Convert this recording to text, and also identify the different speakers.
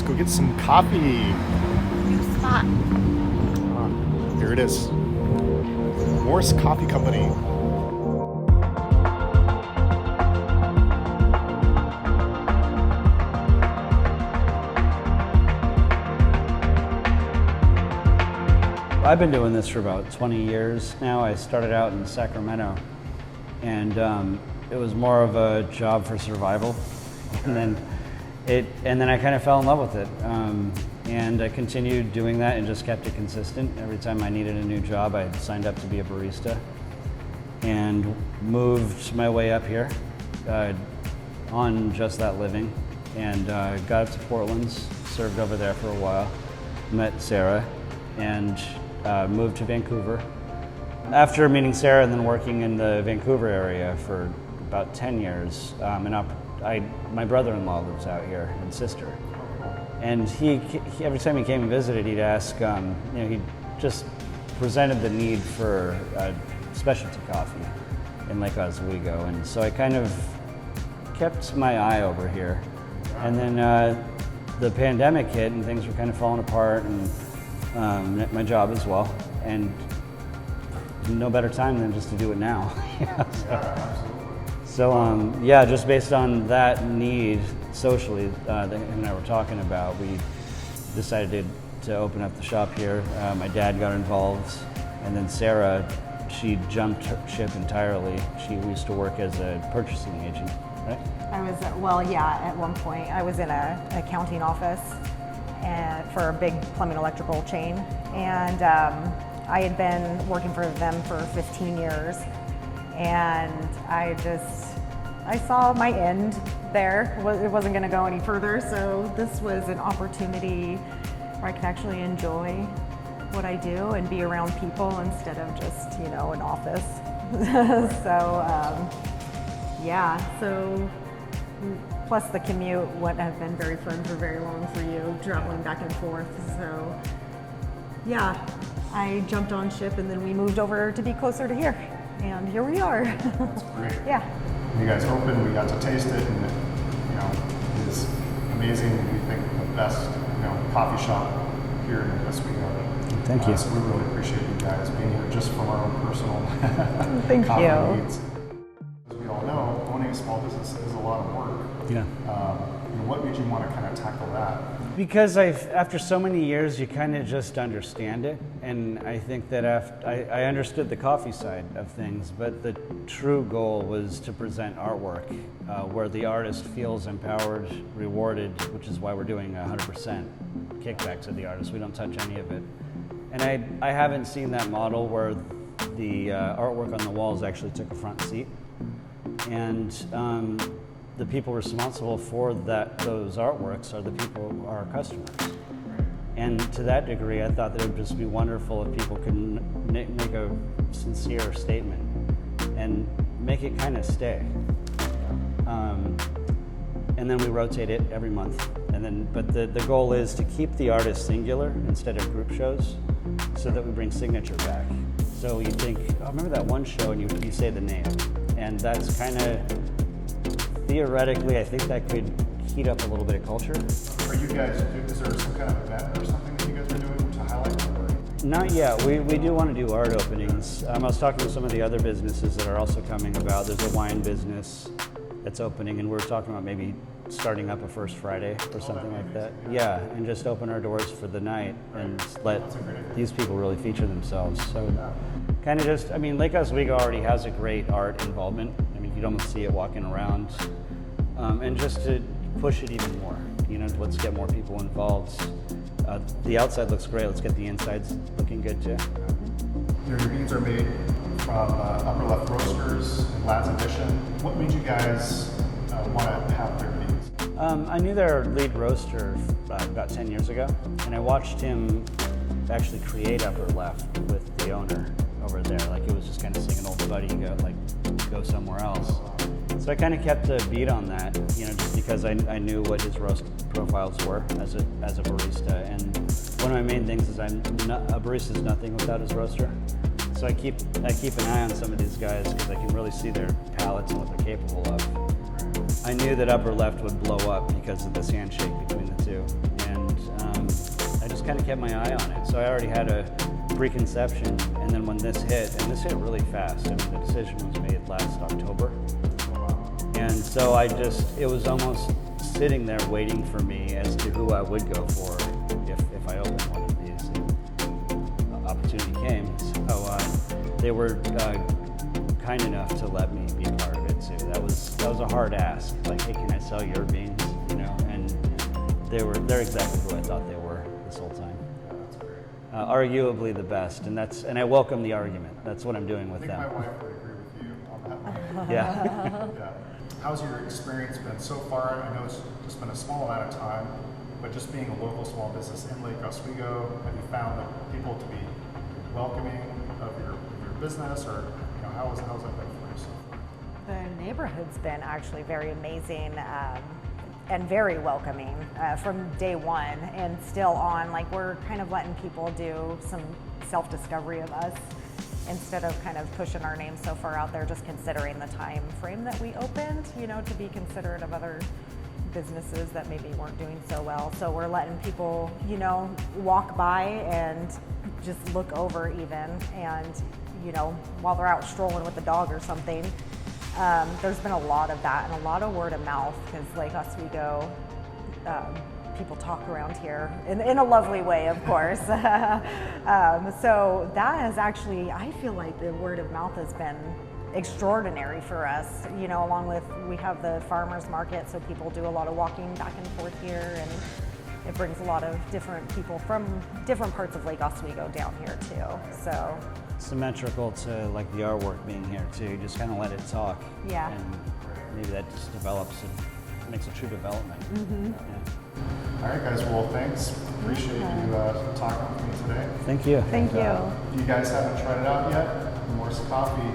Speaker 1: Let's go get some coffee.
Speaker 2: New spot.
Speaker 1: Here it is. Morse Coffee Company.
Speaker 3: I've been doing this for about 20 years now. I started out in Sacramento, and it was more of a job for survival, and then I kind of fell in love with it, and I continued doing that and just kept it consistent. Every time I needed a new job, I signed up to be a barista, and moved my way up here on just that living, and got up to Portland, served over there for a while, met Sara, and moved to Vancouver. After meeting Sara and then working in the Vancouver area for about 10 years, my brother-in-law lives out here, and sister. And he every time he came and visited, he'd ask, he just presented the need for specialty coffee in Lake Oswego. And so I kind of kept my eye over here. And then the pandemic hit and things were kind of falling apart, and my job as well, and no better time than just to do it now. So just based on that need socially that him and I were talking about, we decided to open up the shop here. My dad got involved, and then Sara, she jumped ship entirely. She used to work as a purchasing agent, right?
Speaker 2: At one point I was in an accounting office for a big plumbing electrical chain, and I had been working for them for 15 years, and I saw my end there. It wasn't going to go any further, so this was an opportunity where I could actually enjoy what I do and be around people instead of just, an office. So plus the commute wouldn't have been very fun for very long for you, traveling back and forth. So I jumped on ship, and then we moved over to be closer to here, and here we are.
Speaker 1: That's great.
Speaker 2: Yeah.
Speaker 1: You guys opened, we got to taste it, and it is amazing. We think the best, coffee shop here in Oswego.
Speaker 3: Thank you.
Speaker 1: So we really appreciate you guys being here just from our own personal
Speaker 2: Thank
Speaker 1: coffee
Speaker 2: you.
Speaker 1: needs. As we all know, owning a small business is a lot of work.
Speaker 3: Yeah.
Speaker 1: What made you want to kind of tackle that?
Speaker 3: Because after so many years, you kind of just understand it, and I think that I understood the coffee side of things, but the true goal was to present artwork where the artist feels empowered, rewarded, which is why we're doing 100% kickback to the artist. We don't touch any of it, and I haven't seen that model where the artwork on the walls actually took a front seat, and the people responsible for those artworks are the people who are our customers. And to that degree, I thought that it would just be wonderful if people could make a sincere statement and make it kind of stay. And then we rotate it every month. But the goal is to keep the artist singular instead of group shows, so that we bring signature back. So you think, remember that one show, and you say the name. And that's kind of, theoretically, I think that could heat up a little bit of culture.
Speaker 1: Are you guys, is there some kind of event or something that you guys are doing to highlight that?
Speaker 3: Not yet. We do want to do art openings. I was talking to some of the other businesses that are also coming about. There's a wine business that's opening, and we're talking about maybe starting up a First Friday or something like that. Yeah, and just open our doors for the night and let these people really feature themselves. So kind of just, Lake Oswego already has a great art involvement. You'd almost see it walking around. And just to push it even more, let's get more people involved. The outside looks great, let's get the insides looking good too.
Speaker 1: Your beans are made from Upper Left Roasters and Lads Edition. What made you guys want to have their beans?
Speaker 3: I knew their lead roaster about 10 years ago, and I watched him actually create Upper Left with the owner over there. Like, it was just kind of seeing an old buddy go somewhere else. So I kind of kept a beat on that, just because I knew what his roast profiles were as a barista. And one of my main things is a barista is nothing without his roaster. So I keep an eye on some of these guys because I can really see their palates and what they're capable of. I knew that Upper Left would blow up because of this handshake between the two. And just kind of kept my eye on it. So I already had a preconception, and then when this hit, and this hit really fast. I mean, the decision was made last October. And so it was almost sitting there waiting for me as to who I would go for if I opened one of these. And the opportunity came. So they were kind enough to let me be part of it too. That was a hard ask. Like, hey, can I sell your beans? You know, and they're exactly who I thought they were this whole time.
Speaker 1: Yeah, that's great.
Speaker 3: Arguably the best, and I welcome the argument. That's what I'm doing with
Speaker 1: I think
Speaker 3: them.
Speaker 1: my wife would agree with you on that one.
Speaker 3: Yeah.
Speaker 1: Yeah. How's your experience been so far? I know it's just been a small amount of time, but just being a local small business in Lake Oswego, have you found that people to be welcoming of your business, or how's that been for you so far?
Speaker 2: The neighborhood's been actually very amazing and very welcoming from day one, and still on. Like, we're kind of letting people do some self-discovery of us instead of kind of pushing our name so far out there, just considering the time frame that we opened, to be considerate of other businesses that maybe weren't doing so well. So we're letting people, walk by and just look over even, and, while they're out strolling with the dog or something. There's been a lot of that and a lot of word of mouth, because Lake Oswego, people talk around here in a lovely way, of course. So that has actually, I feel like the word of mouth has been extraordinary for us, along with, we have the farmers market, so people do a lot of walking back and forth here, and it brings a lot of different people from different parts of Lake Oswego down here too. So
Speaker 3: Symmetrical to like the artwork being here too. You just kind of let it talk.
Speaker 2: Yeah.
Speaker 3: And maybe that just develops and makes a true development.
Speaker 2: Mm-hmm.
Speaker 3: Yeah.
Speaker 1: All right, guys. Well, thanks. Appreciate you talking with me today.
Speaker 3: Thank you.
Speaker 2: Thank you.
Speaker 1: If you guys haven't tried it out yet, Morse Coffee